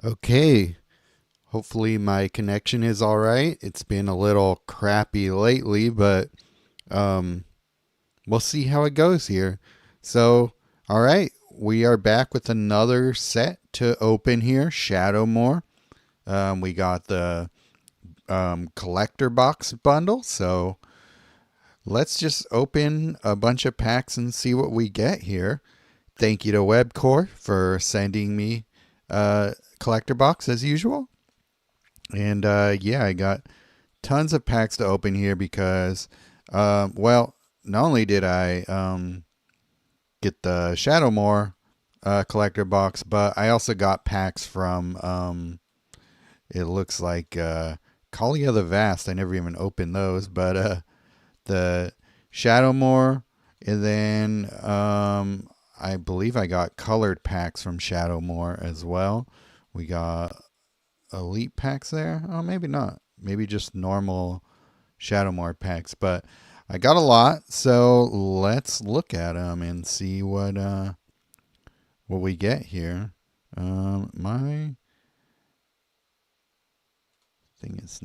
Okay, hopefully my connection is all right. It's been a little crappy lately, but um, we'll see how it goes here. So, all right, we are back with another set to open here, Shadowmoor. We got the collector box bundle, so let's just open a bunch of packs and see what we get here. Thank you to Webcore for sending me a collector box as usual. And yeah, I got tons of packs to open here because, well, not only did I get the Shadowmoor collector box, but I also got packs from, it looks like Kalia the Vast. I never even opened those, but the Shadowmoor, and then I believe I got colored packs from Shadowmoor as well. We got elite packs there. Oh, maybe not. Maybe just normal Shadowmoor packs. But I got a lot, so let's look at them and see what we get here. My thing is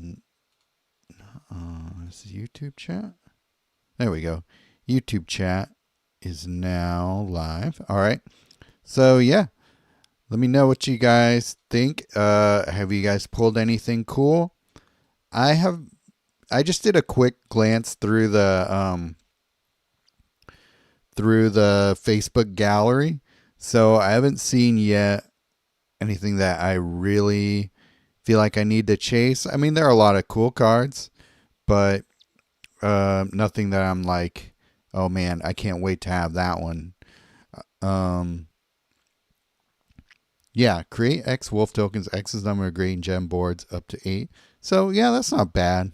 this is YouTube chat. There we go. YouTube chat is now live. All right. So yeah, let me know what you guys think. Have you guys pulled anything cool? I have. I just did a quick glance through the Facebook gallery, so I haven't seen yet anything that I really feel like I need to chase. I mean, there are a lot of cool cards, but nothing that I'm like, oh man, I can't wait to have that one. Um, yeah, create X wolf tokens. X is number of green gem boards up to 8. So yeah, that's not bad.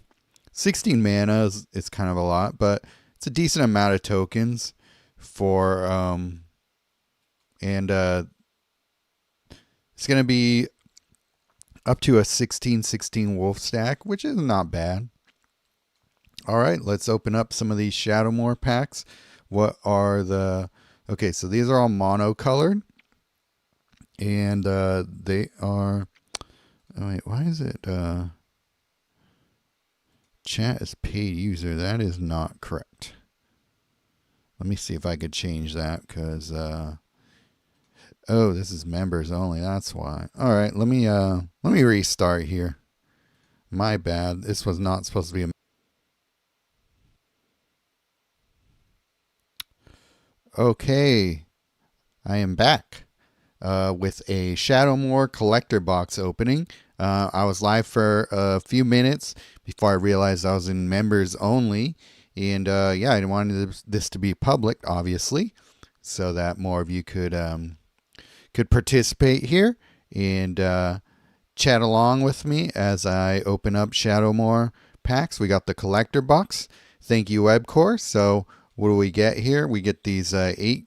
16 mana is kind of a lot, but it's a decent amount of tokens for and it's going to be up to a 16/16 wolf stack, which is not bad. All right, let's open up some of these Shadowmoor packs. What are the Okay, so these are all mono-colored, and they are. Oh wait, why is it? Chat is paid user. That is not correct. Let me see if I could change that because. Oh, this is members only. That's why. All right, let me restart here. My bad. This was not supposed to be a. Okay, I am back with a Shadowmoor collector box opening. I was live for a few minutes before I realized I was in members only, and yeah, I wanted this to be public, obviously, so that more of you could participate here and chat along with me as I open up Shadowmoor packs. We got the collector box. Thank you, Webcore. So what do we get here? We get these 8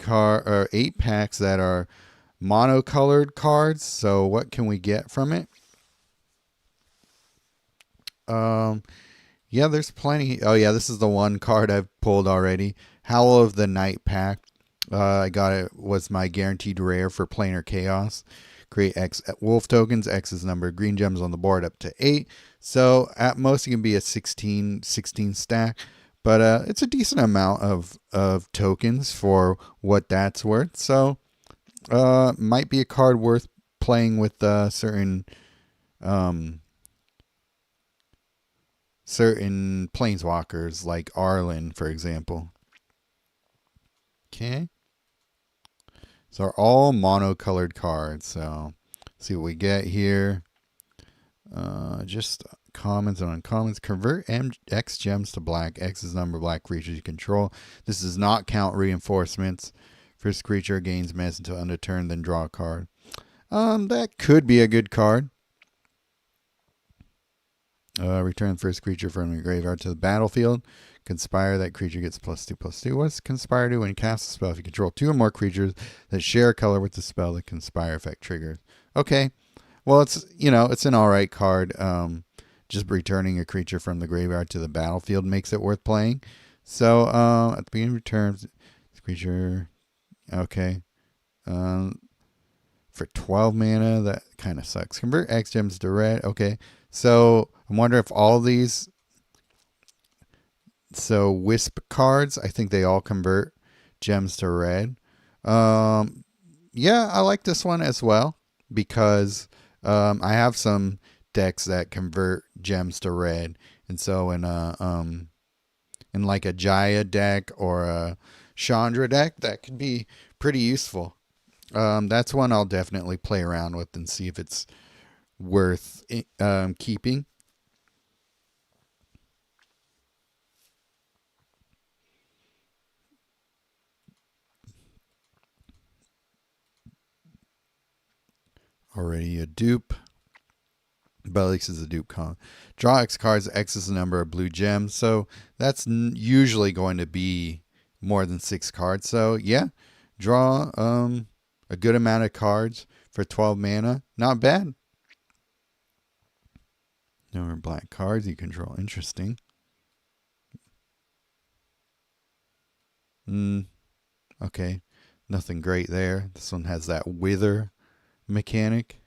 packs that are monocolored cards. So what can we get from it? Yeah, there's plenty. Oh yeah, this is the one card I've pulled already. Howl of the Night pack. I got it. Was my guaranteed rare for planar chaos. Create X wolf tokens. X is the number of green gems on the board up to 8. So at most it can be a 16/16 stack. But it's a decent amount of tokens for what that's worth. So might be a card worth playing with um, certain planeswalkers like Arlen, for example. Okay. So are all monocolored cards. So see what we get here. Just commons and uncommons. Convert X gems to black. X is the number of black creatures you control. This does not count reinforcements. First creature gains menace until end of turn, then draw a card. That could be a good card. Return first creature from the graveyard to the battlefield. Conspire, that creature gets +2/+2. What does Conspire do when you cast a spell? If you control 2 or more creatures that share a color with the spell, the Conspire effect triggers. Okay. Well, it's an alright card. Just returning a creature from the graveyard to the battlefield makes it worth playing. So, at the beginning of turn, this creature. Okay. for 12 mana. That kind of sucks. Convert X gems to red. Okay. So I'm wondering if all these. So Wisp cards, I think they all convert gems to red. Yeah, I like this one as well because I have some decks that convert gems to red, and so in like a Jaya deck or a Chandra deck, that could be pretty useful. That's one I'll definitely play around with and see if it's worth keeping. Already a dupe. Belix is a dupe con. Draw X cards. X is the number of blue gems. So that's usually going to be more than 6 cards. So yeah, draw a good amount of cards for 12 mana. Not bad. No more black cards you control. Interesting. Okay. Nothing great there. This one has that wither mechanic.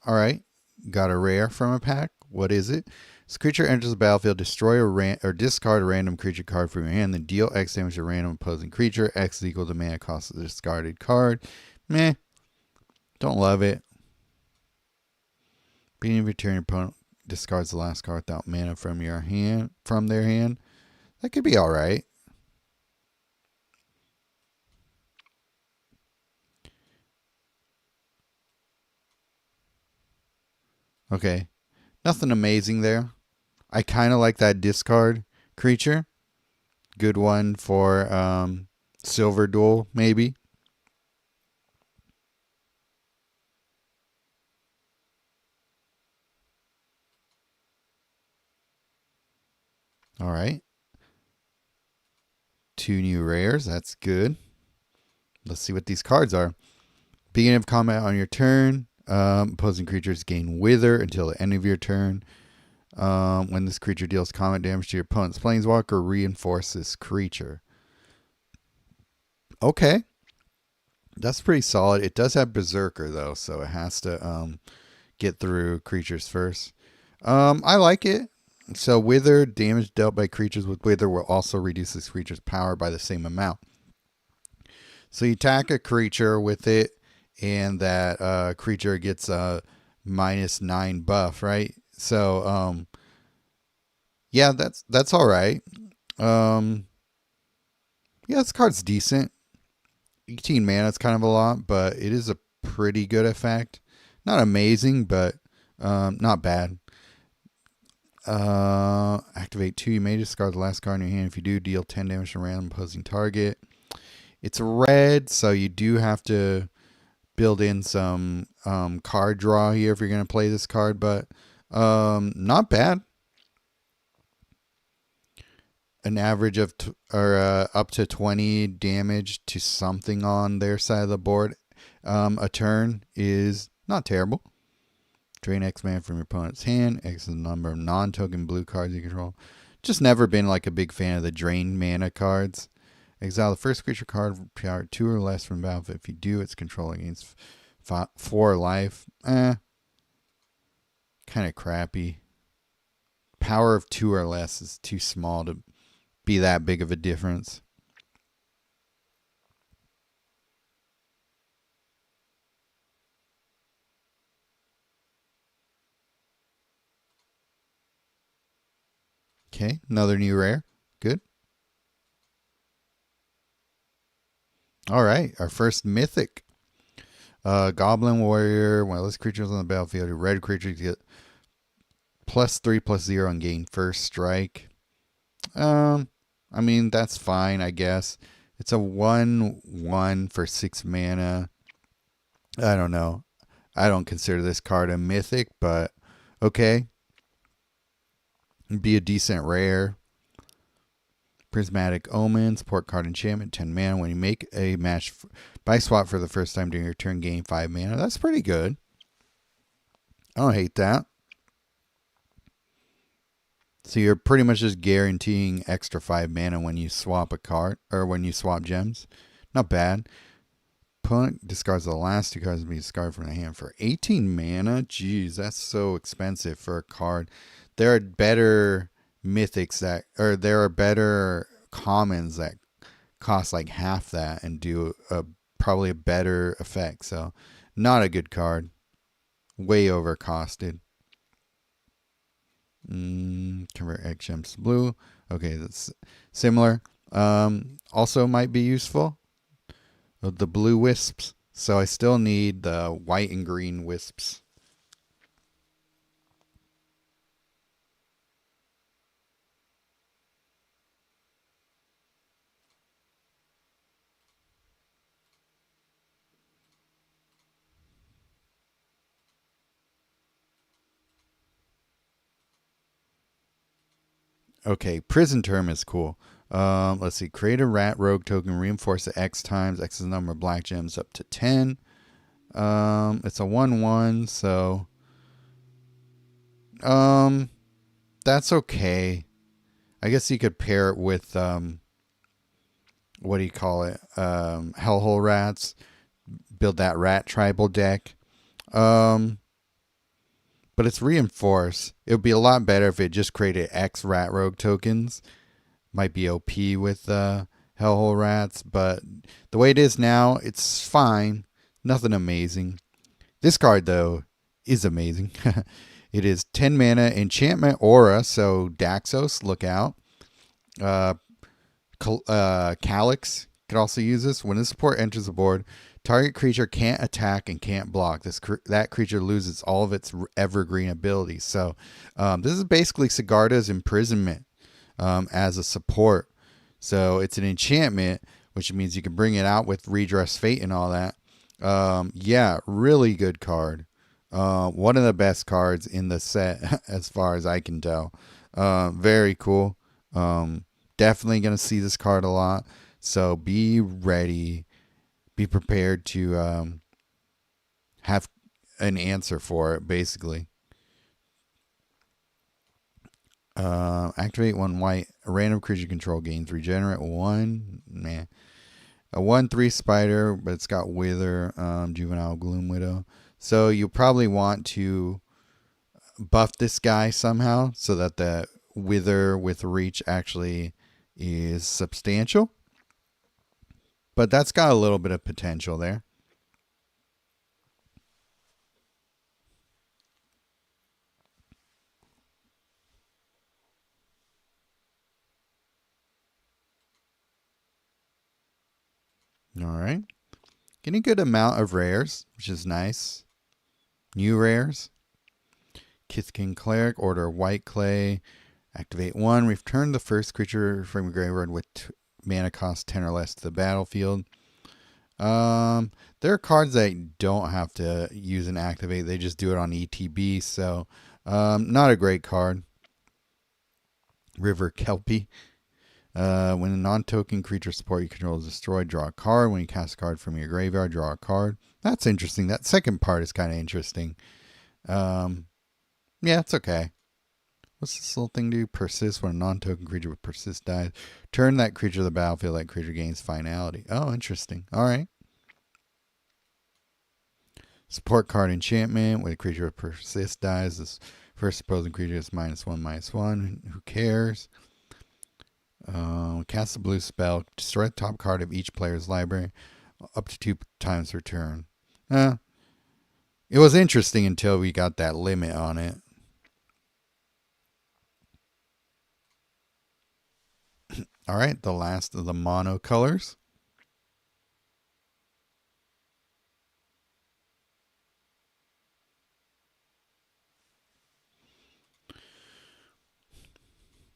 All right. Got a rare from a pack. What is it? This creature enters the battlefield, destroy or discard a random creature card from your hand, then deal X damage to a random opposing creature. X is equal to mana cost of the discarded card. Meh. Don't love it. Beginning of your turn, your opponent discards the last card without mana from their hand. That could be alright. Okay. Nothing amazing there. I kind of like that discard creature. Good one for Silver Duel, maybe. All right. 2 new rares. That's good. Let's see what these cards are. Beginning of combat on your turn. Opposing creatures gain Wither until the end of your turn. When this creature deals combat damage to your opponent's planeswalker, reinforce this creature. Okay. That's pretty solid. It does have Berserker, though, so it has to get through creatures first. I like it. So Wither, damage dealt by creatures with Wither will also reduce this creature's power by the same amount. So you attack a creature with it, and that creature gets a -9 buff, right? So yeah, that's all right. Yeah, this card's decent. 18 mana is kind of a lot, but it is a pretty good effect. Not amazing, but not bad. Activate 2. You may discard the last card in your hand. If you do, deal 10 damage to a random opposing target. It's red, so you do have to build in some card draw here if you're going to play this card, but not bad. An average of up to 20 damage to something on their side of the board a turn is not terrible. Drain X mana from your opponent's hand. X is the number of non-token blue cards you control. Just never been like a big fan of the drain mana cards. Exile the first creature card for power 2 or less from the battlefield. If you do, it's controlling against 4 life. Kind of crappy. Power of 2 or less is too small to be that big of a difference. Okay, another new rare. Good. All right, our first mythic. Goblin Warrior. When this creature is on the battlefield, your red creatures get +3/+0 and gain first strike. I mean, that's fine, I guess. It's a 1/1 for 6 mana. I don't know. I don't consider this card a mythic, but okay. It'd be a decent rare. Prismatic Omen, support card enchantment, 10 mana. When you make a match by swap for the first time during your turn, gain 5 mana. That's pretty good. I don't hate that. So you're pretty much just guaranteeing extra 5 mana when you swap a card, or when you swap gems. Not bad. Opponent discards the last 2 cards to be discarded from the hand for 18 mana. Jeez, that's so expensive for a card. There are better mythics that, or there are better commons that cost like half that and do probably a better effect. So not a good card. Way overcosted. Convert X gems to blue. Okay, that's similar. Also might be useful. The blue wisps. So I still need the white and green wisps. Okay, prison term is cool. Let's see. Create a rat rogue token. Reinforce it X times. X is the number of black gems up to 10. It's a 1/1, so that's okay. I guess you could pair it with what do you call it? Hellhole rats. Build that rat tribal deck. But it's reinforced. It would be a lot better if it just created X rat rogue tokens. Might be OP with Hellhole Rats, but the way it is now, it's fine. Nothing amazing. This card, though, is amazing. It is 10 mana enchantment aura, so Daxos, look out. Calyx could also use this. When the support enters the board, target creature can't attack and can't block. That creature loses all of its evergreen abilities. So this is basically Sigarda's imprisonment. As a support. So it's an enchantment, which means you can bring it out with Redress Fate and all that. Yeah, really good card. One of the best cards in the set, as far as I can tell. Very cool. Definitely going to see this card a lot. So be ready. Be prepared to have an answer for it, basically. Activate 1 white. A random creature control gains regenerate 1. Nah. A 1/3 spider, but it's got Wither, Juvenile Gloom Widow. So you probably want to buff this guy somehow so that the Wither with reach actually is substantial. But that's got a little bit of potential there. All right. Getting a good amount of rares, which is nice. New rares. Kith King Cleric, order white clay. Activate 1. Return the first creature from your graveyard with mana cost 10 or less to the battlefield. There are cards that don't have to use and activate. They just do it on ETB. So not a great card. River Kelpie. When a non-token creature support you control is destroyed, draw a card. When you cast a card from your graveyard, draw a card. That's interesting. That second part is kind of interesting. Yeah, it's okay. What's this little thing do? Persist. When a non-token creature with persist dies, turn that creature to the battlefield. That creature gains finality. Oh, interesting. All right. Support card enchantment. When a creature with persist dies, this first opposing creature is -1/-1. Who cares? Cast a blue spell. Destroy the top card of each player's library up to 2 times per turn. It was interesting until we got that limit on it. All right, the last of the mono colors.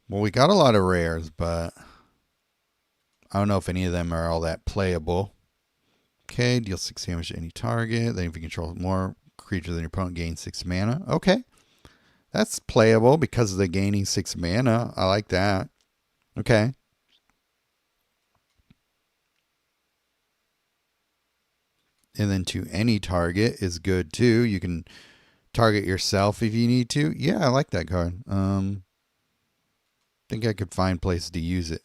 Well, we got a lot of rares, but I don't know if any of them are all that playable. Okay, deal 6 damage to any target. Then if you control more creatures than your opponent, gain 6 mana. Okay, that's playable because of the gaining 6 mana. I like that. Okay. And then to any target is good too. You can target yourself if you need to. Yeah, I like that card. Think I could find places to use it.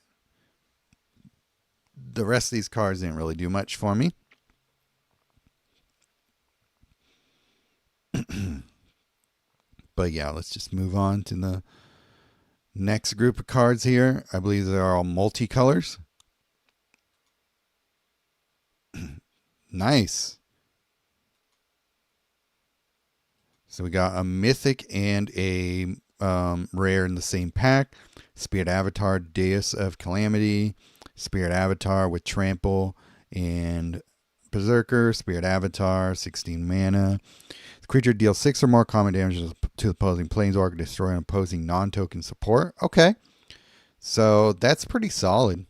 The rest of these cards didn't really do much for me. But yeah, let's just move on to the next group of cards here. I believe they are all multicolors. Nice. So we got a mythic and a rare in the same pack. Spirit Avatar, Deus of Calamity. Spirit Avatar with Trample and Berserker. Spirit Avatar, 16 mana. The creature deals 6 or more common damage to the opposing planeswalker, destroy an opposing non-token support. Okay. So that's pretty solid.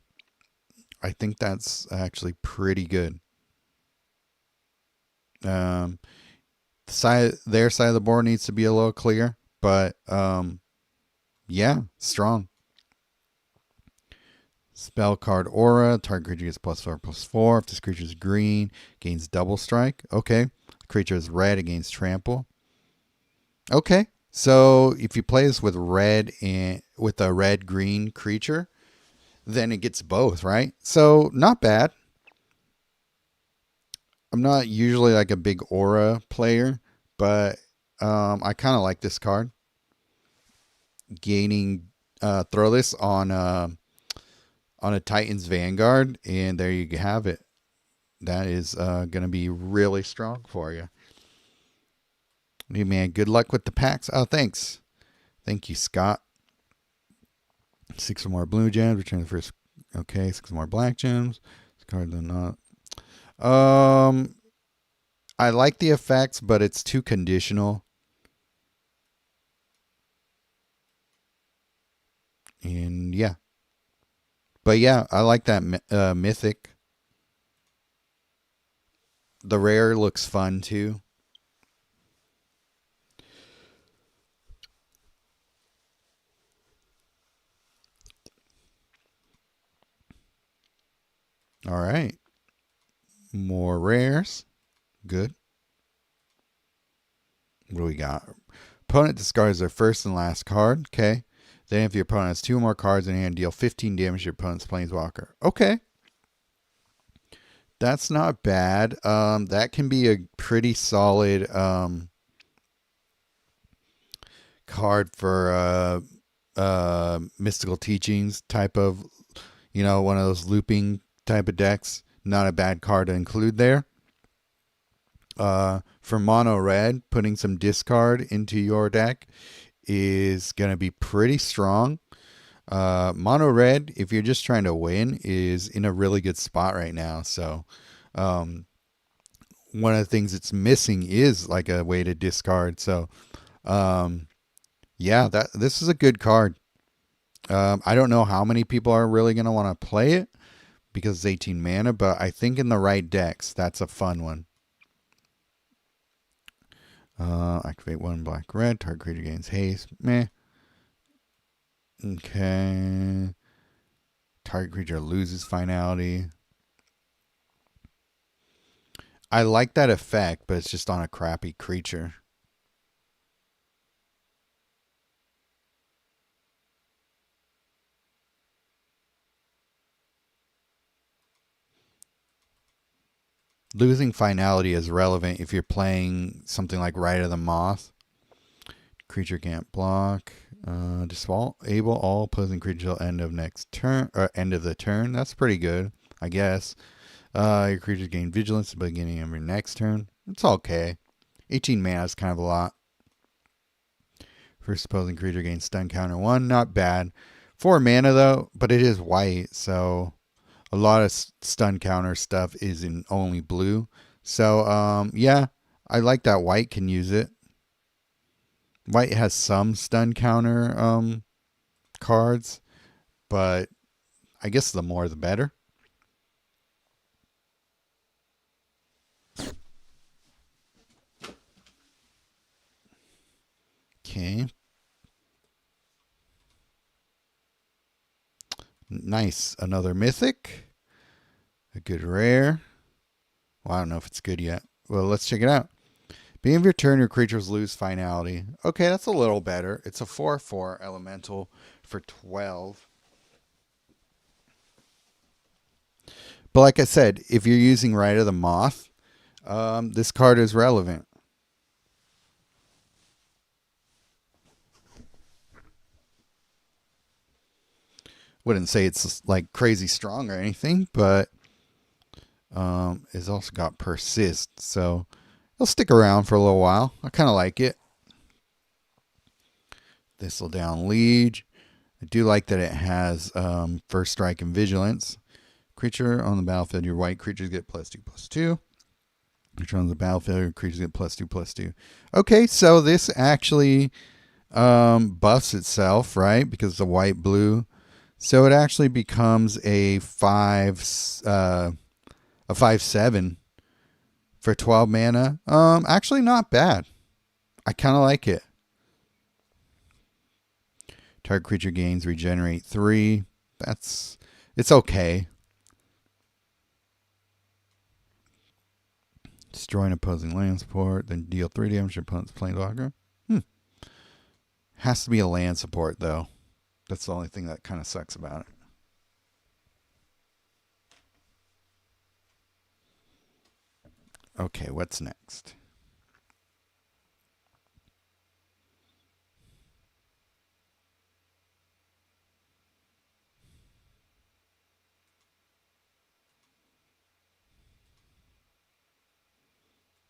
I think that's actually pretty good. Their side of the board needs to be a little clear, but yeah, strong. Spell card Aura. Target creature gets +4/+4. If this creature is green, gains double strike. Okay. Creature is red, it gains trample. Okay. So if you play this with red and with a red-green creature, then it gets both, right? So not bad. I'm not usually like a big Aura player, but I kind of like this card. Gaining throw this on a Titan's Vanguard, and there you have it. That is going to be really strong for you. Hey, man, good luck with the packs. Oh, thanks. Thank you, Scott. 6 more blue gems. Return the first. Okay, 6 more black gems. This card does not. I like the effects, but it's too conditional. And yeah. But yeah, I like that mythic. The rare looks fun too. All right. More rares. Good. What do we got? Opponent discards their first and last card. Okay. Then if your opponent has 2 more cards in hand, deal 15 damage to your opponent's planeswalker. Okay. That's not bad. That can be a pretty solid card for mystical teachings type of, one of those looping type of decks. Not a bad card to include there. For mono red, putting some discard into your deck is going to be pretty strong. Mono red, if you're just trying to win, is in a really good spot right now. So one of the things it's missing is like a way to discard. So yeah, this is a good card. I don't know how many people are really going to want to play it because it's 18 mana, but I think in the right decks, that's a fun one. Activate 1 black red. Target creature gains haste. Meh. Okay. Target creature loses finality. I like that effect, but it's just on a crappy creature. Losing finality is relevant if you're playing something like Rite of the Moth. Creature can't block. Disable all opposing creatures till end of next turn or end of the turn. That's pretty good, I guess. Your creatures gain vigilance at the beginning of your next turn. It's okay. 18 mana is kind of a lot. First opposing creature gains stun counter 1. Not bad. 4 mana though, but it is white, so a lot of stun counter stuff is in only blue. So yeah, I like that white can use it. White has some stun counter cards, but I guess the more the better. Okay. Nice. Another mythic. A good rare. Well, I don't know if it's good yet. Well, let's check it out. Beginning of your turn, your creatures lose finality. Okay, that's a little better. It's a 4/4 elemental for 12. But like I said, if you're using Rite of the Moth, this card is relevant. Wouldn't say it's like crazy strong or anything, but it's also got persist, so it'll stick around for a little while. I kind of like it. Thistle down Liege. I do like that it has first strike and vigilance. Creature on the battlefield, your white creatures get +2/+2. Creature on the battlefield, your creatures get +2/+2. Okay, so this actually buffs itself, right? Because it's a white blue. So it actually becomes a 5/7 for 12 mana. Actually not bad. I kind of like it. Target creature gains regenerate 3. It's okay. Destroy an opposing land support, then deal 3 damage to opponent's planeswalker. Has to be a land support though. That's the only thing that kind of sucks about it. Okay, what's next?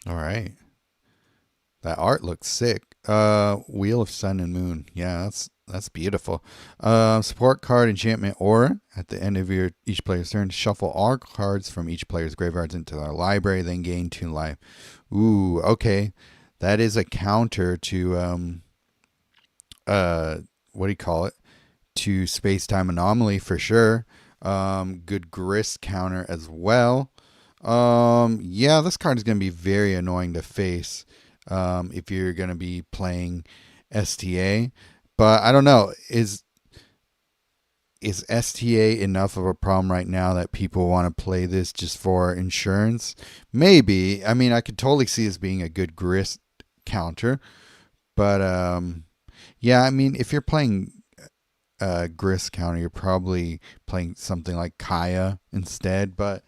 All right. That art looks sick. Wheel of Sun and Moon. Yeah, that's beautiful. Support card enchantment aura. At the end of each player's turn, shuffle all cards from each player's graveyards into their library, then gain 2 life. Ooh, okay. That is a counter to what do you call it? To space time anomaly for sure. Good grist counter as well. Yeah, this card is going to be very annoying to face if you're going to be playing STA. But I don't know. Is STA enough of a problem right now that people want to play this just for insurance? Maybe. I mean, I could totally see this being a good grist counter. But yeah, I mean, if you're playing grist counter, you're probably playing something like Kaya instead. But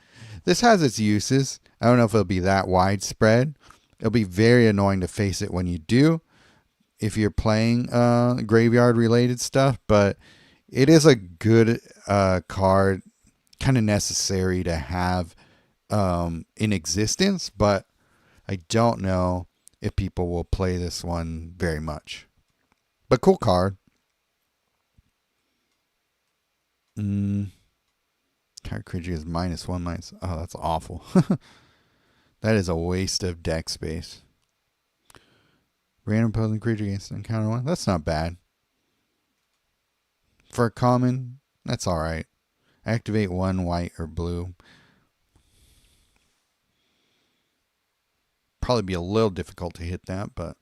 this has its uses. I don't know if it'll be that widespread. It'll be very annoying to face it when you do, if you're playing graveyard related stuff. But it is a good card, kind of necessary to have in existence. But I don't know if people will play this one very much. But cool card. Target creature is -1/-. Oh, that's awful. That is a waste of deck space. Random opposing creature against encounter 1. That's not bad. For a common, that's alright. Activate 1 white or blue. Probably be a little difficult to hit that, but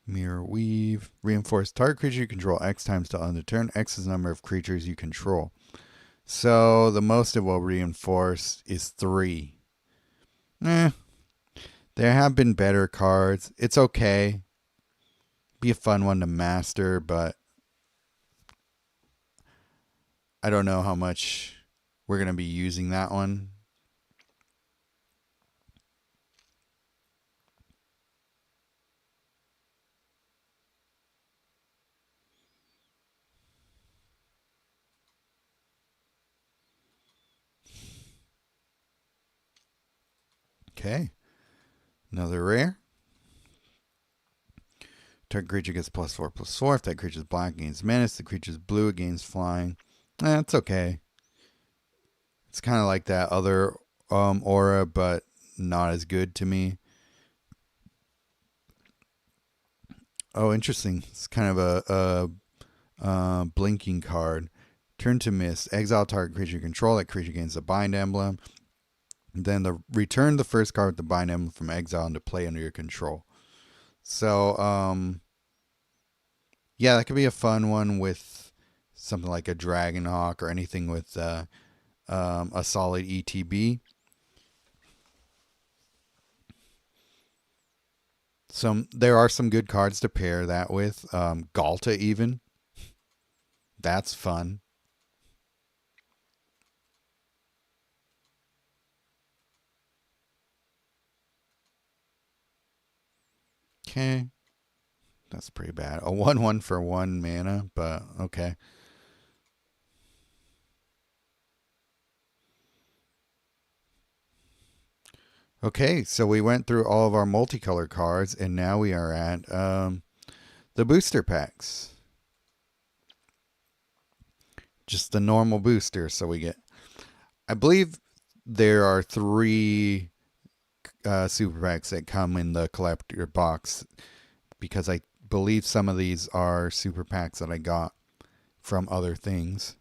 Mirror Weave. Reinforce target creature you control X times till end of turn. X is the number of creatures you control. So the most it will reinforce is 3. There have been better cards. It's okay. Be a fun one to master, but I don't know how much we're going to be using that one. Okay. Another rare. Target creature gets +4/+4. If that creature is black, it gains menace. The creature is blue, it gains flying. It's okay. It's kind of like that other aura, but not as good to me. Oh, interesting. It's kind of a blinking card. Turn to mist. Exile target creature you control. That creature gains a bind emblem. Then return the first card with the bind emblem from exile into play under your control. So, yeah, that could be a fun one with something like a Dragonhawk or anything with a solid ETB. There are some good cards to pair that with. Galta even. That's fun. Okay. That's pretty bad. A 1/1 for 1 mana, but okay. Okay, so we went through all of our multicolor cards, and now we are at the booster packs. Just the normal booster. So we get, I believe there are 3 super packs that come in the collector box because I believe some of these are super packs that I got from other things.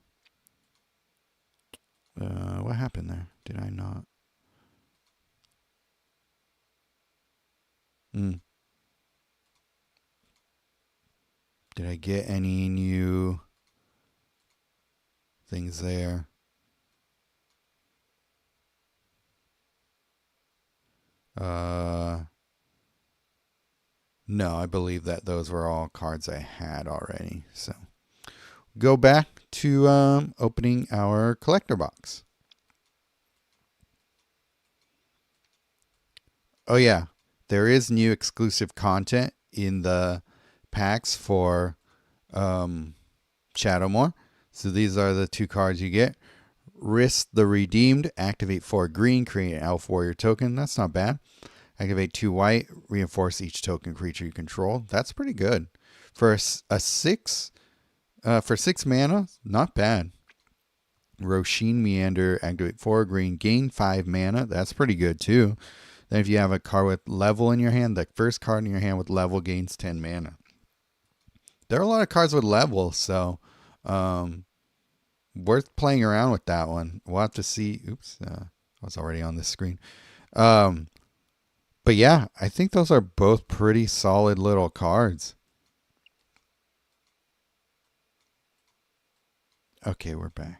What happened there? Did I not? Mm. Did I get any new things there? Uh, no, I believe that those were all cards I had already. So go back to opening our collector box. Oh yeah, there is new exclusive content in the packs for Shadowmoor. So these are the 2 cards you get. Risk the Redeemed. Activate 4 green. Create an Elf Warrior token. That's not bad. Activate 2 white. Reinforce each token creature you control. That's pretty good for a 6. For 6 mana, not bad. Roshin Meander. Activate 4 green. Gain 5 mana. That's pretty good too. Then if you have a card with level in your hand, the first card in your hand with level gains 10 mana. There are a lot of cards with level, so worth playing around with that one. We'll have to see. Oops, I was already on the screen. Um, but yeah, I think those are both pretty solid little cards. Okay, we're back.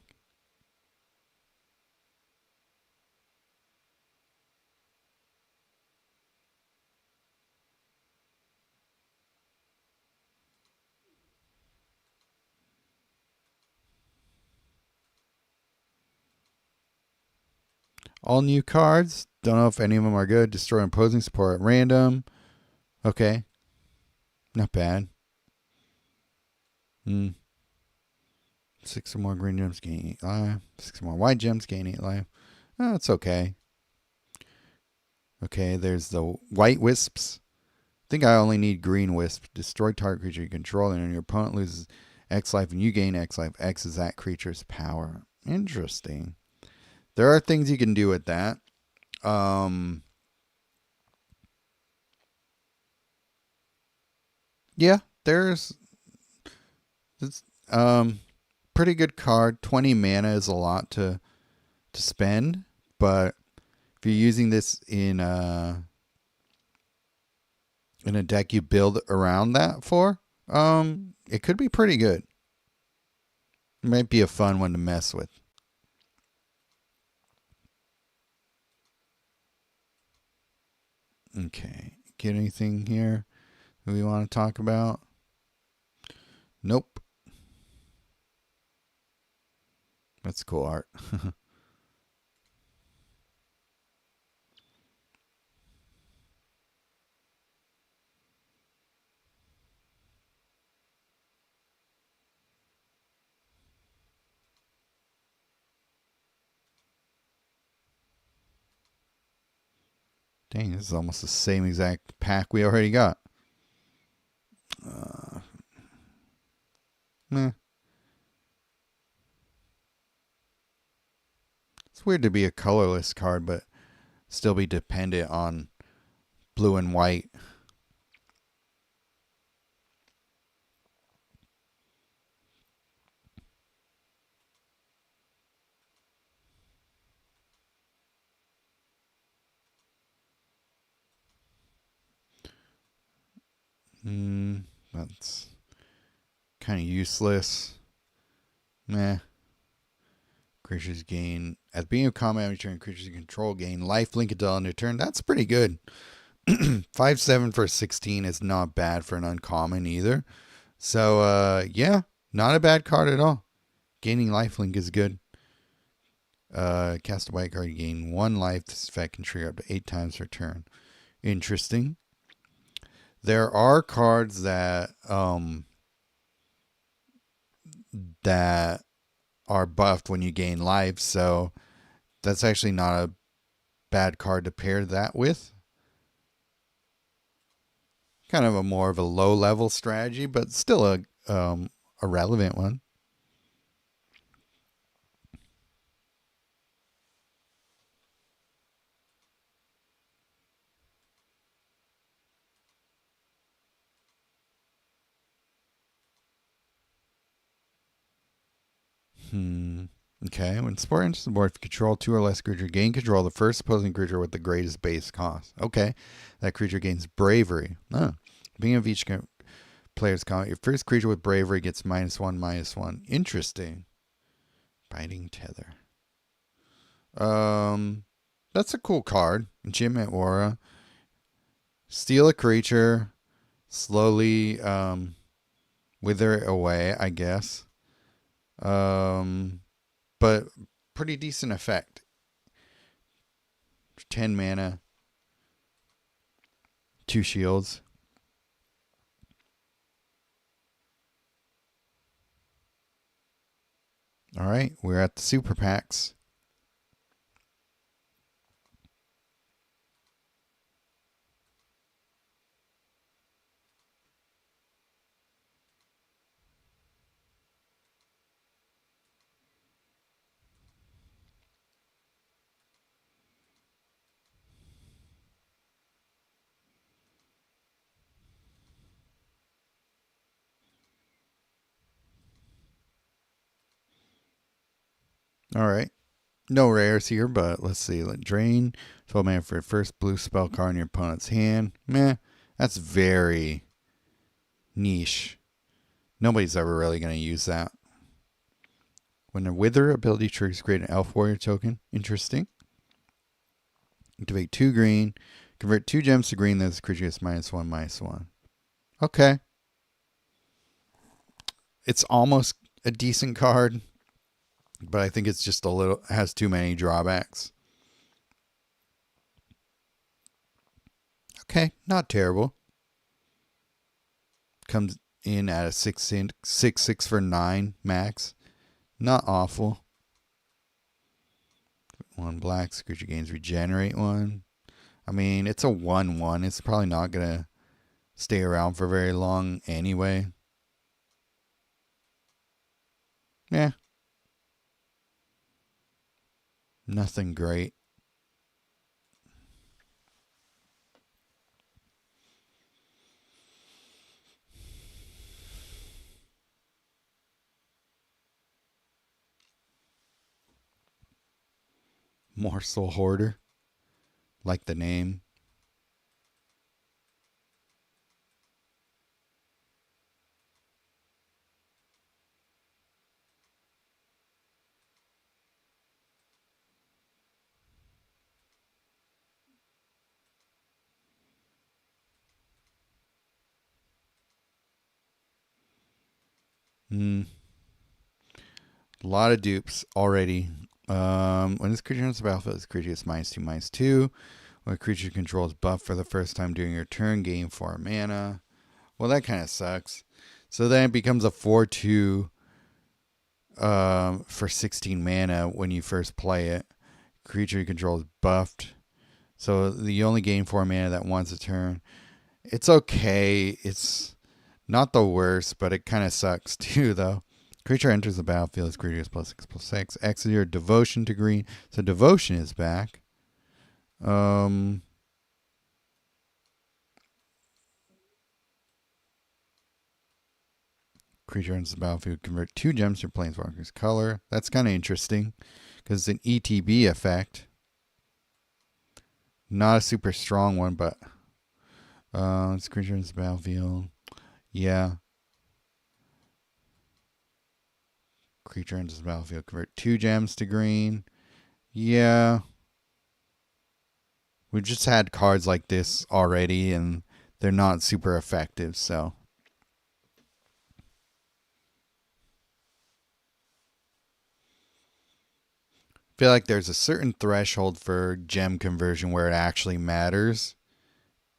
All new cards. Don't know if any of them are good. Destroy opposing support at random. Okay, not bad. 6 or more green gems gain 8 life. 6 or more white gems gain 8 life. Oh, it's okay. Okay, there's the white wisps. I think I only need green wisp. Destroy target creature you control, and your opponent loses X life, and you gain X life. X is that creature's power. Interesting. There are things you can do with that. Yeah, there's this pretty good card. 20 mana is a lot to spend, but if you're using this in a deck you build around that for, it could be pretty good. It might be a fun one to mess with. Okay, get anything here that we want to talk about? Nope. That's cool art. Dang, this is almost the same exact pack we already got. Uh, meh. It's weird to be a colorless card, but still be dependent on blue and white. That's kind of useless. Meh. Creatures gain at the beginning of combat every turn. Creatures you control gain life link until end of turn. That's pretty good. 5/7 for 16 is not bad for an uncommon either. So yeah, not a bad card at all. Gaining lifelink is good. Cast a white card, you gain 1 life. This effect can trigger up to 8 times per turn. Interesting. There are cards that that are buffed when you gain life, so that's actually not a bad card to pair that with. Kind of a more of a low level strategy, but still a relevant one. Okay, when sport enters the board, if you control 2 or less creature, gain control of the first opposing creature with the greatest base cost. Okay, that creature gains bravery. Beginning of each player's combat, your first creature with bravery gets -1/-1. Interesting. Biting Tether. That's a cool card. Enchantment Aura. Steal a creature, slowly wither it away, I guess. But pretty decent effect. 10 mana, 2 shields. All right, we're at the super packs. All right. No rares here, but let's see. Drain 12 mana for your first blue spell card in your opponent's hand. Meh. That's very niche. Nobody's ever really going to use that. When a Wither ability triggers, create an Elf Warrior token. Interesting. Activate 2 green. Convert 2 gems to green. This creature gets -1/-1. Okay. It's almost a decent card, but I think it's just a little, has too many drawbacks. Okay, not terrible. Comes in at a 6/6 for 9 max. Not awful. 1 black, creature gains regenerate 1. I mean, it's a 1/1. It's probably not going to stay around for very long anyway. Yeah. Nothing great. Morsel Hoarder. Like the name. A lot of dupes already. When this creature enters the battlefield, this creature gets -2/-2. When a creature controls buff for the first time during your turn, gain 4 mana. Well, that kind of sucks. So then it becomes a 4/2 for 16 mana when you first play it. Creature you control is buffed. So you only gain 4 mana that once a turn. It's okay. It's not the worst, but it kind of sucks too, though. Creature enters the battlefield. This creature is +6/+6. Exit your devotion to green. So devotion is back. Creature enters the battlefield. Convert 2 gems to Planeswalker's color. That's kind of interesting because it's an ETB effect. Not a super strong one, but this creature enters the battlefield. Yeah. Creature enters the battlefield. Convert 2 gems to green. Yeah. We've just had cards like this already, and they're not super effective, so. I feel like there's a certain threshold for gem conversion where it actually matters.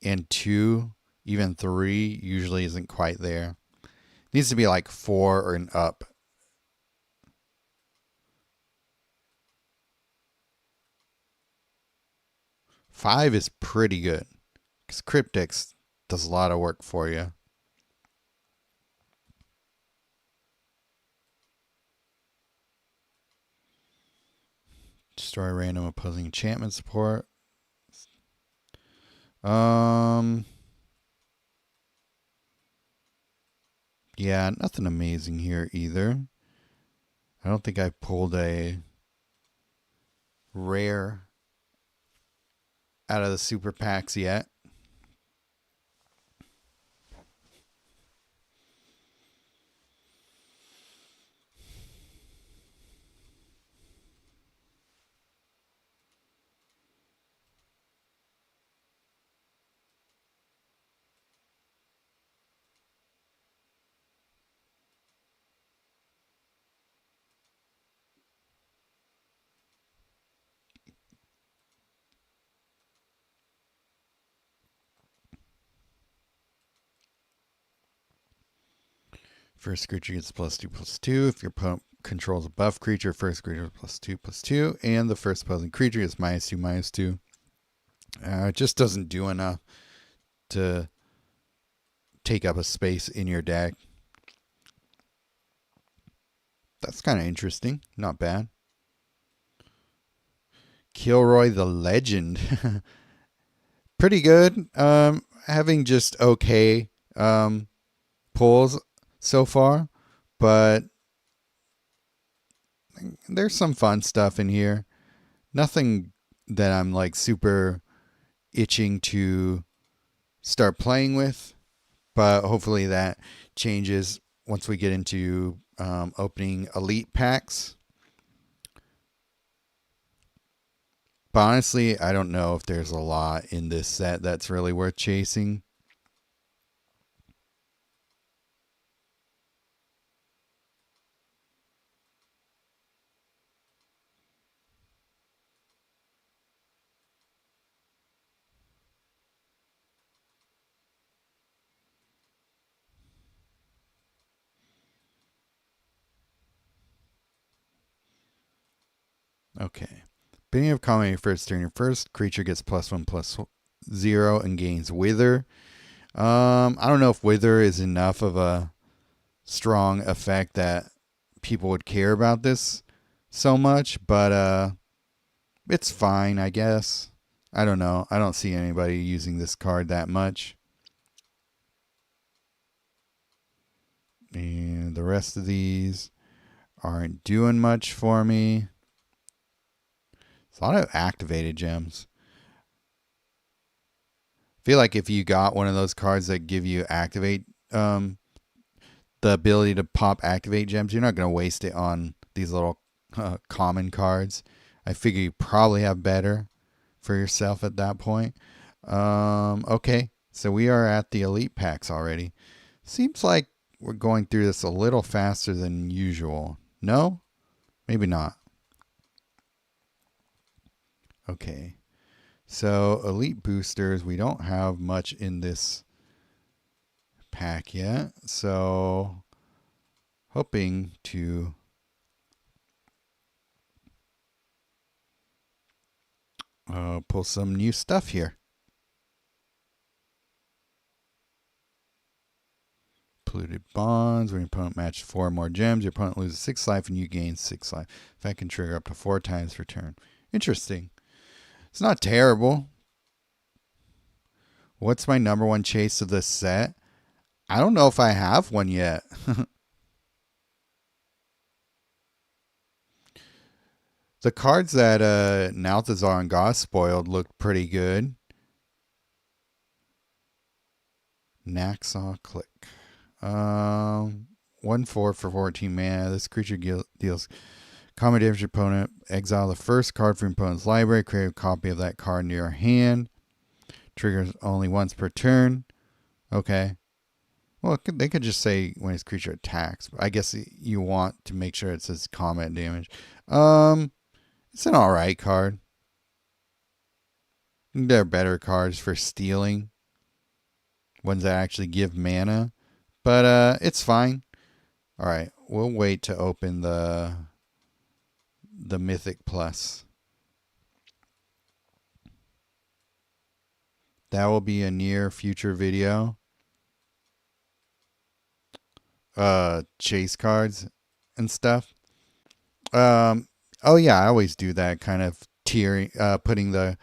And 2, even 3, usually isn't quite there. It needs to be like 4 or an up. Five is pretty good because Cryptix does a lot of work for you. Destroy random opposing enchantment support. Yeah, nothing amazing here either. I don't think I pulled a rare out of the super packs yet. First creature gets +2/+2. If your opponent controls a buff creature, first creature +2/+2. And the first opposing creature gets -2/-2. It just doesn't do enough to take up a space in your deck. That's kind of interesting. Not bad. Kilroy the Legend. Pretty good. Having just okay pulls so far, but there's some fun stuff in here. Nothing that I'm like super itching to start playing with, but hopefully that changes once we get into opening elite packs. But honestly, I don't know if there's a lot in this set that's really worth chasing. Okay. Beginning of combat, your first turn. Your first creature gets +1/+0 and gains Wither. I don't know if Wither is enough of a strong effect that people would care about this so much, but it's fine, I guess. I don't know. I don't see anybody using this card that much. And the rest of these aren't doing much for me. It's a lot of activated gems. I feel like if you got one of those cards that give you activate, the ability to pop activate gems, you're not going to waste it on these little common cards. I figure you probably have better for yourself at that point. Okay, so we are at the elite packs already. Seems like we're going through this a little faster than usual. No? Maybe not. Okay. So elite boosters, we don't have much in this pack yet. So hoping to pull some new stuff here. Polluted bonds. When your opponent matches 4 more gems, your opponent loses 6 life and you gain 6 life. Effect can trigger up to 4 times per turn. Interesting. It's not terrible. What's my number one chase of this set? I don't know if I have one yet. The cards that Nalthazar and Goss spoiled looked pretty good. Naxaw Click. 1/4 for 14 mana. This creature deals common damage to your opponent. Exile the first card from your opponent's library. Create a copy of that card in your hand. Triggers only once per turn. Okay. Well, they could just say when his creature attacks. I guess you want to make sure it says combat damage. It's an alright card. There are better cards for stealing. Ones that actually give mana. But it's fine. Alright, we'll wait to open the Mythic Plus. That will be a near future video. Chase cards and stuff. Oh yeah, I always do that kind of tiering, putting the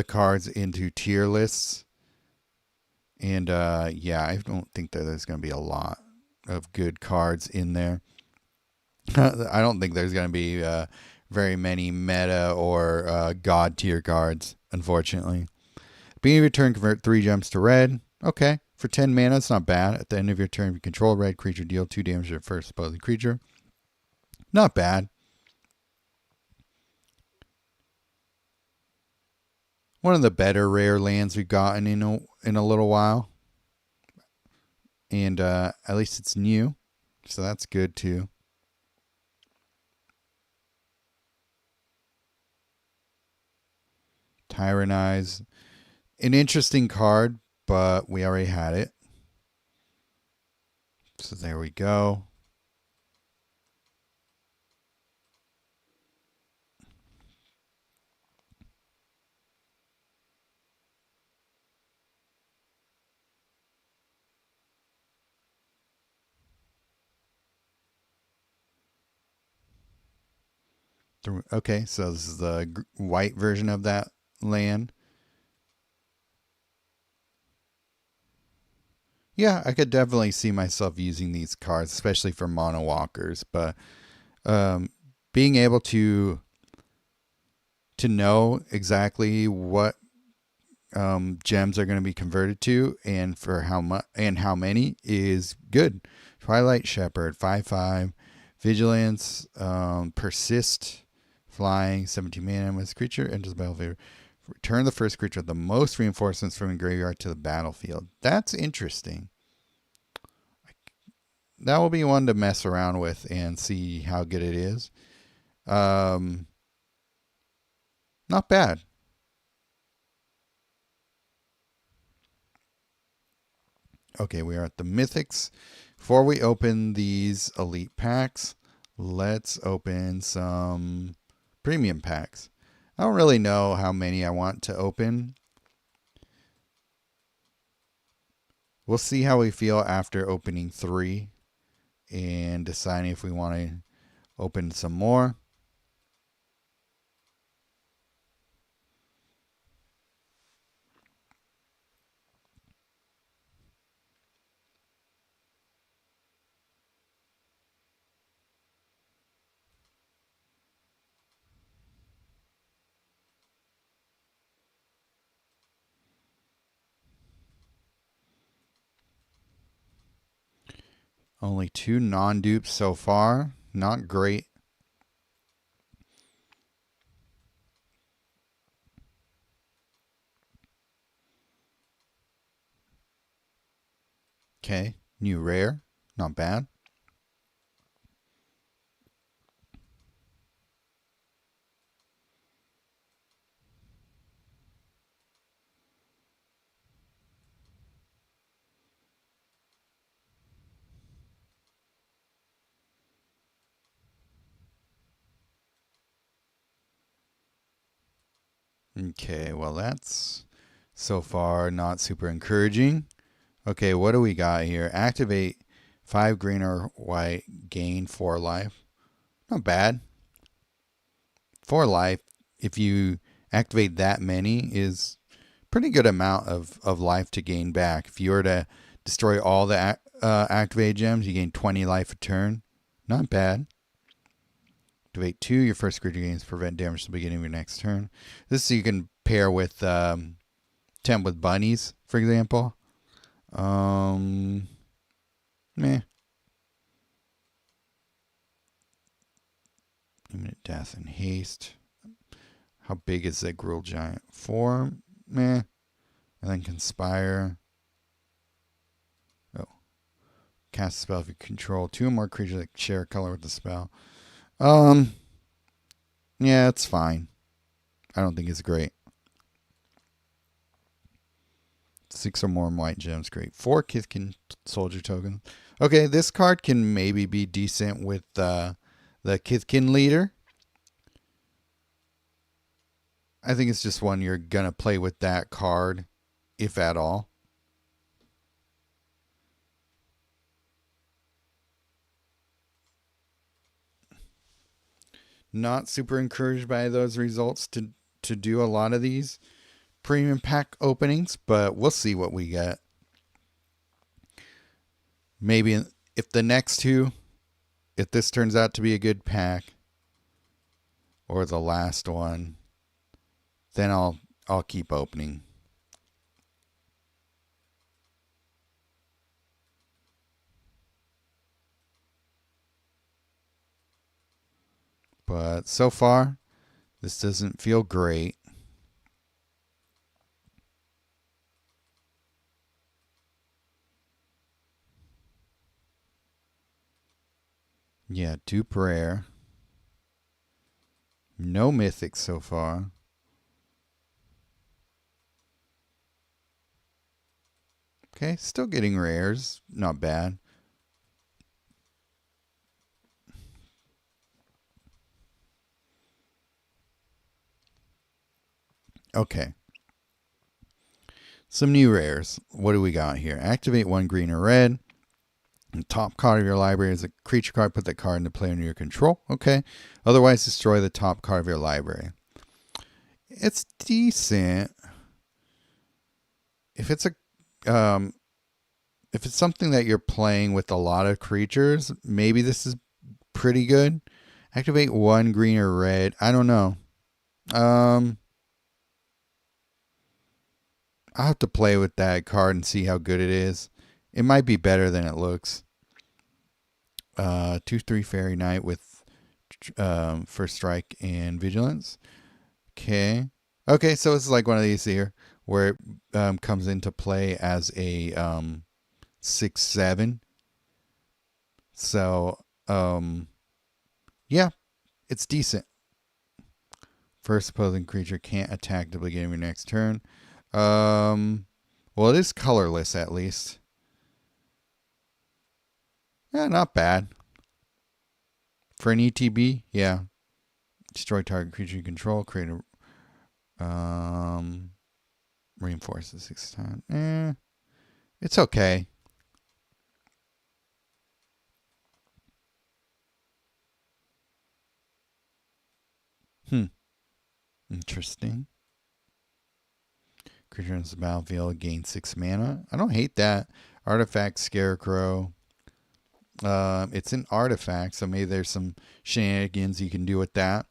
cards into tier lists. And yeah, I don't think that there's going to be a lot of good cards in there. I don't think there's going to be very many meta or god tier cards, unfortunately. Beginning of your turn, convert 3 gems to red. Okay. For 10 mana, it's not bad. At the end of your turn, if you control a red creature, deal 2 damage to your first opposing creature. Not bad. One of the better rare lands we've gotten in a little while. And at least it's new. So that's good too. Tyrannize. An interesting card, but we already had it. So there we go. Okay, so this is the white version of that land. Yeah, I could definitely see myself using these cards, especially for mono walkers. But being able to know exactly what gems are going to be converted to and for how much and how many is good. Twilight Shepherd, 5/5, Vigilance, Persist, Flying, 17 mana. When this creature enters the battlefield, return the first creature with the most reinforcements from the graveyard to the battlefield. That's interesting. That will be one to mess around with and see how good it is. Not bad. Okay, we are at the Mythics. Before we open these elite packs, let's open some premium packs. I don't really know how many I want to open. We'll see how we feel after opening 3 and deciding if we want to open some more. Only 2 non-dupes so far. Not great. Okay, new rare. Not bad. Okay, well that's so far not super encouraging. Okay, what do we got here? Activate 5 green or white, gain 4 life. Not bad. 4 life, if you activate that many, is pretty good amount of life to gain back. If you were to destroy all the activated gems, you gain 20 life a turn. Not bad. Activate 2, your first creature gains prevent damage at the beginning of your next turn. This you can pair with Temp with Bunnies, for example. Meh. Imminent death and haste. How big is that Gruul Giant? 4. Meh. And then conspire. Oh. Cast a spell if you control 2 or more creatures that share a color with the spell. Yeah, it's fine. I don't think it's great. 6 or more white gems, great. 4 Kithkin soldier tokens. Okay, this card can maybe be decent with the Kithkin leader. I think it's just one you're going to play with that card, if at all. Not super encouraged by those results to do a lot of these premium pack openings, but we'll see what we get. Maybe if the next two, if this turns out to be a good pack, or the last one, then I'll keep opening. But so far, this doesn't feel great. Yeah, dupe rare. No mythics so far. Okay, still getting rares. Not bad. Okay. Some new rares. What do we got here? Activate 1 green or red. The top card of your library is a creature card. Put that card into play under your control. Okay. Otherwise, destroy the top card of your library. It's decent. If it's if it's something that you're playing with a lot of creatures, maybe this is pretty good. Activate 1 green or red. I don't know. I'll have to play with that card and see how good it is. It might be better than it looks. 2/3 Fairy Knight with first strike and vigilance. Okay. Okay, so it's like one of these here where it comes into play as a 6/7. So yeah, it's decent. First opposing creature can't attack at the beginning of your next turn. Well, it is colorless at least. Yeah, not bad. For an ETB, yeah. Destroy target creature you control. Create a reinforce it 6 times. It's okay. Interesting. Creature enters the battlefield, gain 6 mana. I don't hate that. Artifact Scarecrow. It's an artifact, so maybe there's some shenanigans you can do with that.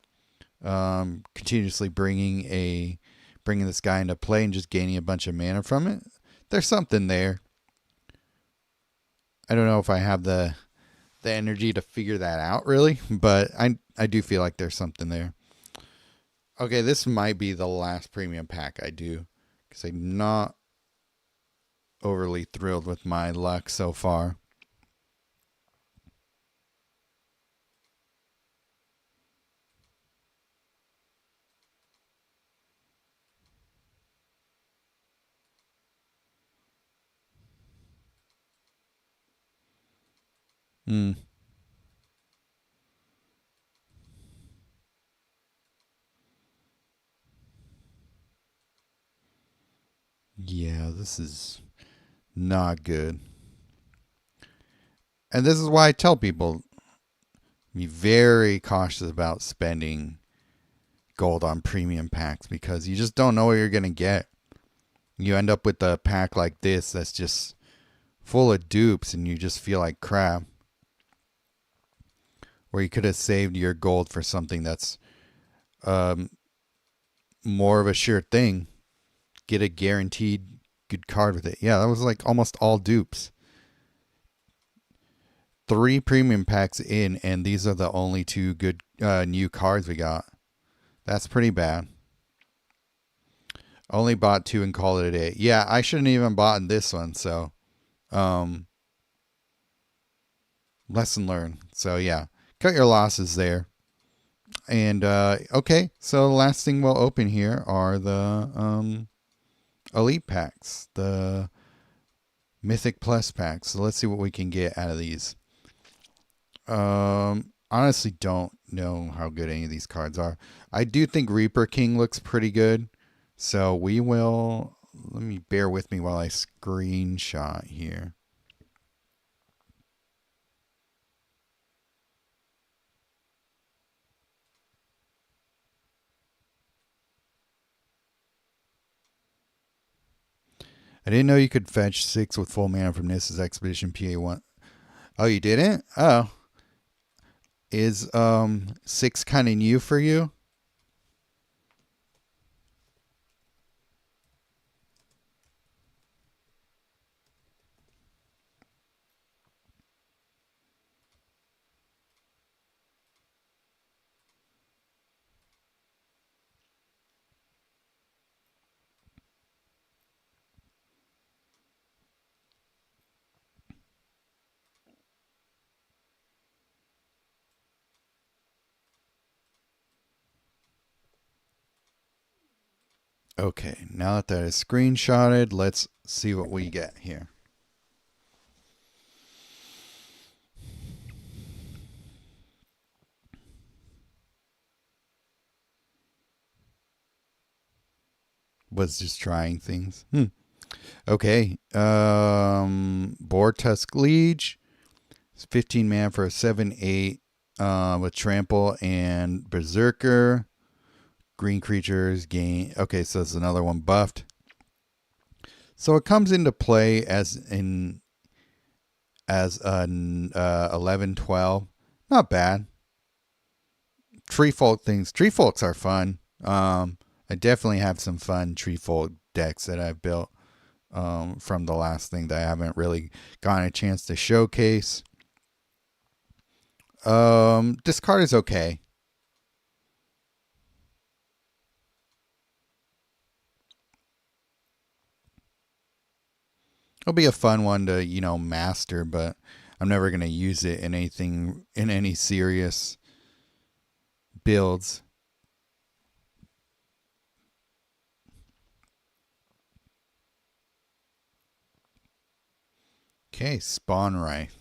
Continuously bringing this guy into play and just gaining a bunch of mana from it. There's something there. I don't know if I have the energy to figure that out really, but I do feel like there's something there. Okay, this might be the last premium pack I do because I'm not overly thrilled with my luck so far. Yeah, this is not good. And this is why I tell people be very cautious about spending gold on premium packs because you just don't know what you're going to get. You end up with a pack like this that's just full of dupes and you just feel like crap. Where you could have saved your gold for something that's more of a sure thing. Get a guaranteed good card with it. Yeah, that was like almost all dupes. 3 premium packs in, and these are the only 2 good new cards we got. That's pretty bad. Only bought 2 and called it a day. Yeah, I shouldn't even bought this one. So, lesson learned. So yeah, cut your losses there. And okay, so the last thing we'll open here are the elite packs, the Mythic Plus packs. So let's see what we can get out of these. Honestly, don't know how good any of these cards are. I do think Reaper King looks pretty good. So we will, let me bear with me while I screenshot here. I didn't know you could fetch 6 with full mana from this as Expedition PA1. Oh, you didn't? Oh. Is 6 kind of new for you? Okay, now that that is screenshotted, let's see what we get here. Was just trying things. Okay. Boar Tusk Liege. It's 15 mana for a 7/8 with Trample and Berserker. Green creatures gain. Okay, so it's another one buffed. So it comes into play as an 11/12. Not bad. Tree folk things. Tree folks are fun. I definitely have some fun tree folk decks that I've built from the last thing that I haven't really gotten a chance to showcase. This card is okay. It'll be a fun one to, master, but I'm never going to use it in anything, in any serious builds. Okay, Spawn Rife.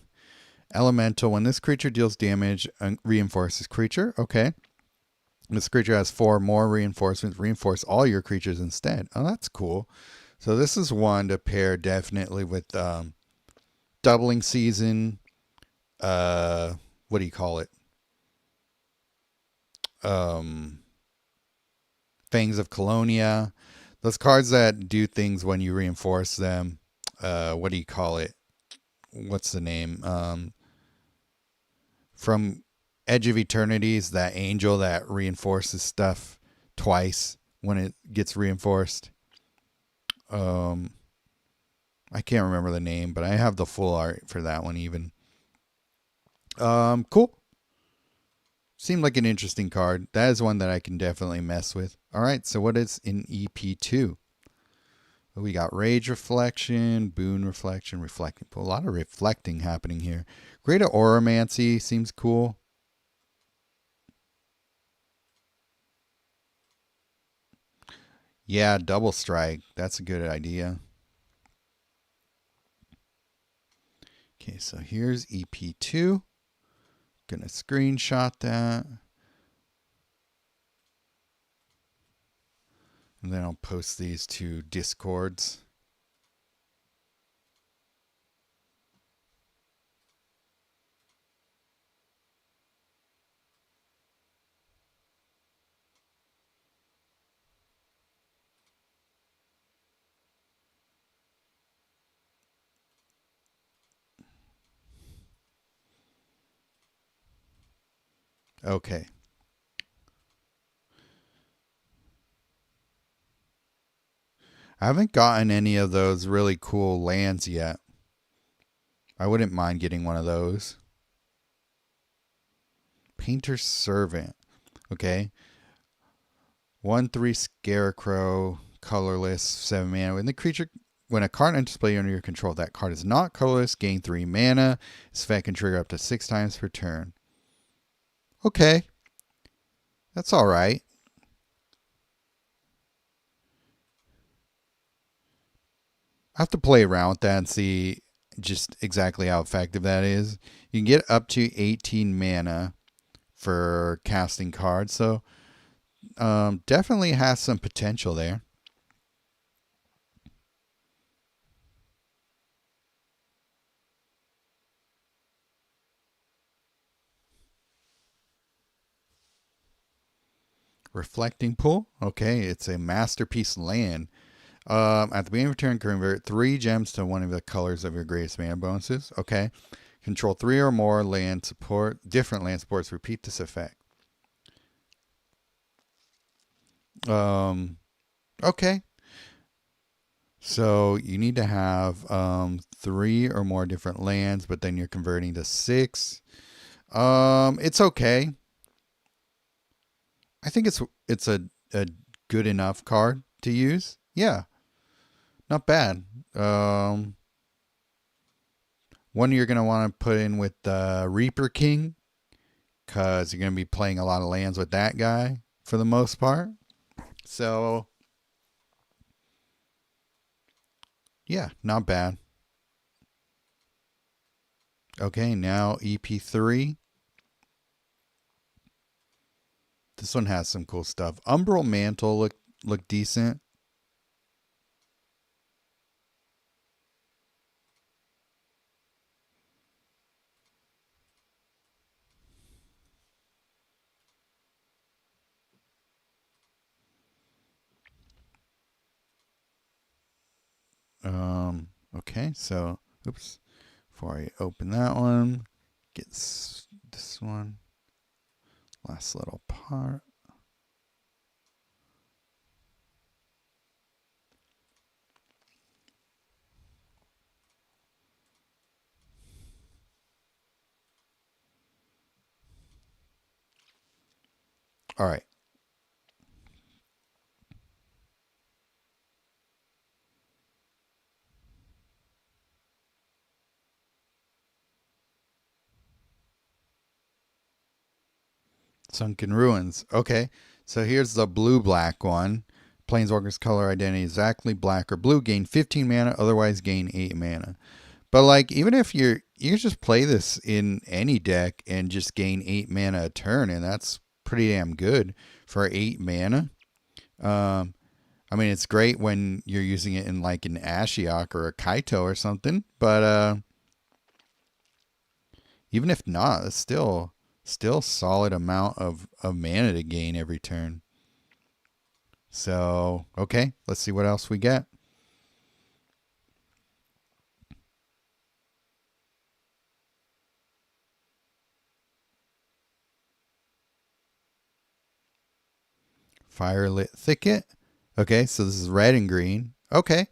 Elemental. When this creature deals damage, reinforces creature. Okay. This creature has 4 more reinforcements. Reinforce all your creatures instead. Oh, that's cool. So this is one to pair definitely with Doubling Season. What do you call it? Fangs of Colonia. Those cards that do things when you reinforce them. What do you call it? What's the name? From Edge of Eternities, that angel that reinforces stuff twice when it gets reinforced. I can't remember the name, but I have the full art for that one even. Cool. Seemed like an interesting card. That is one that I can definitely mess with. All right, so what is in EP2? We got Rage Reflection, Boon Reflection, Reflecting. A lot of reflecting happening here. Greater Oromancy seems cool. Yeah, Double Strike. That's a good idea. Okay, so here's EP2. Gonna screenshot that. And then I'll post these to Discords. Okay. I haven't gotten any of those really cool lands yet. I wouldn't mind getting one of those. Painter's Servant. Okay. 1/3 Scarecrow, colorless, 7 mana. When a card enters play under your control, that card is not colorless, gain 3 mana. This effect can trigger up to 6 times per turn. Okay. That's alright. I have to play around with that and see just exactly how effective that is. You can get up to 18 mana for casting cards, so definitely has some potential there. Reflecting Pool. Okay, it's a masterpiece land. At the beginning of your turn, convert 3 gems to one of the colors of your greatest mana bonuses. Okay. Control 3 or more different land supports. Repeat this effect. Okay. So you need to have 3 or more different lands, but then you're converting to 6. It's okay. I think it's a good enough card to use. Yeah, not bad. One you're gonna want to put in with Reaper King, because you're gonna be playing a lot of lands with that guy for the most part. So yeah, not bad. Okay, now EP3. This one has some cool stuff. Umbral Mantle look decent. Okay, so oops. Before I open that one, get this one. Last little part. All right. Sunken Ruins. Okay. So here's the blue-black one. Planeswalker's color identity exactly black or blue. Gain 15 mana, otherwise gain 8 mana. But like, even if you can just play this in any deck and just gain 8 mana a turn, and that's pretty damn good for 8 mana. I mean, it's great when you're using it in like an Ashiok or a Kaito or something, but even if not, it's still solid amount of mana to gain every turn. So, okay, let's see what else we get. Firelit Thicket. Okay, so this is red and green. Okay.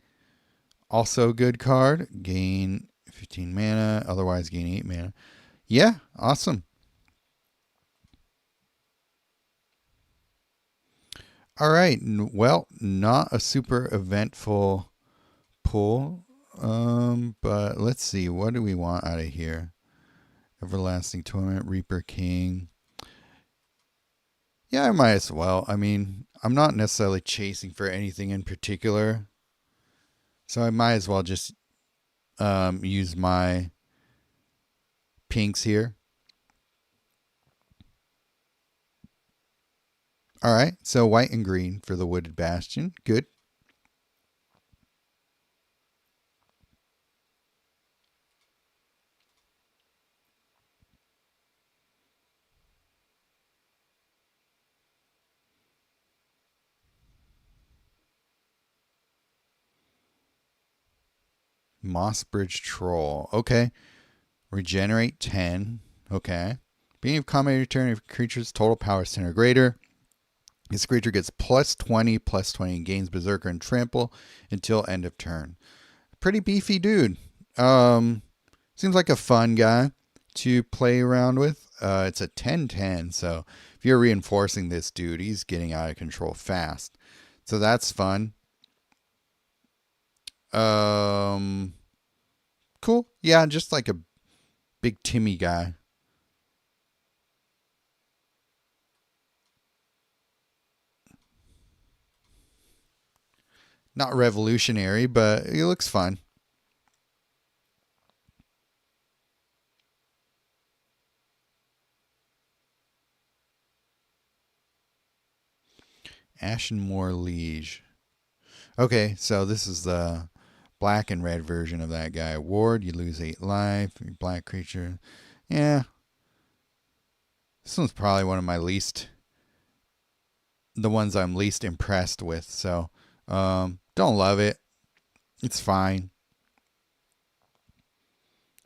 Also good card. Gain 15 mana, otherwise gain 8 mana. Yeah, awesome. All right. Well, not a super eventful pull. But let's see. What do we want out of here? Everlasting Torment, Reaper King. Yeah, I might as well. I mean, I'm not necessarily chasing for anything in particular. So I might as well just use my pinks here. All right, so white and green for the Wooded Bastion. Good. Mossbridge Troll. Okay. Regenerate 10. Okay. Beginning of combat return, if creature's total power is 10 or greater, This creature gets +20/+20 and gains Berserker and Trample until end of turn. Pretty beefy dude. Seems like a fun guy to play around with. It's a 10/10, so if you're reinforcing this dude, he's getting out of control fast. So that's fun. Cool. Yeah, just like a big Timmy guy. Not revolutionary, but he looks fun. Ashenmoor Liege. Okay, so this is the black and red version of that guy. Ward, you lose 8 life. Black creature. Yeah. This one's probably one of my the ones I'm least impressed with. So, don't love it. It's fine.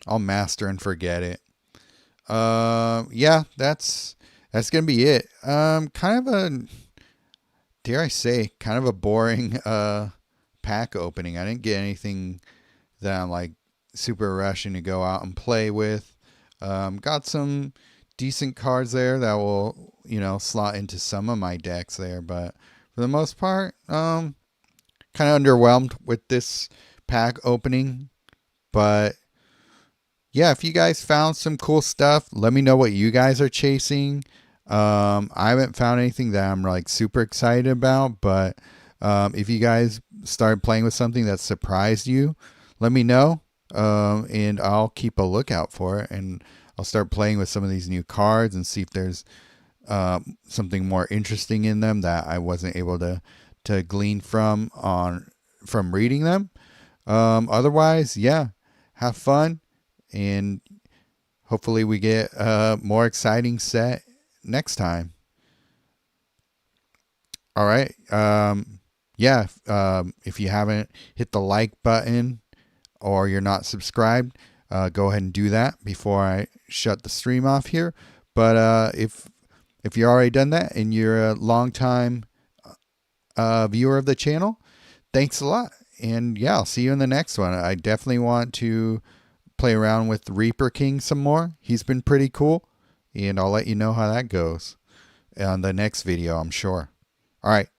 I'll master and forget it. Yeah, that's gonna be it. Kind of a, dare I say, kind of a boring pack opening. I didn't get anything that I'm like super rushing to go out and play with. Got some decent cards there that will, slot into some of my decks there, but for the most part, kind of underwhelmed with this pack opening. But yeah, if you guys found some cool stuff, let me know what you guys are chasing. I haven't found anything that I'm like super excited about, but if you guys started playing with something that surprised you, let me know, and I'll keep a lookout for it, and I'll start playing with some of these new cards and see if there's something more interesting in them that I wasn't able to glean from reading them. Otherwise, yeah, have fun, and hopefully we get a more exciting set next time. All right. Yeah. If you haven't hit the like button or you're not subscribed, go ahead and do that before I shut the stream off here. But if you're already done that and you're a long time viewer of the channel, thanks a lot. And yeah, I'll see you in the next one. I definitely want to play around with Reaper King some more. He's been pretty cool, and I'll let you know how that goes on the next video, I'm sure. All right.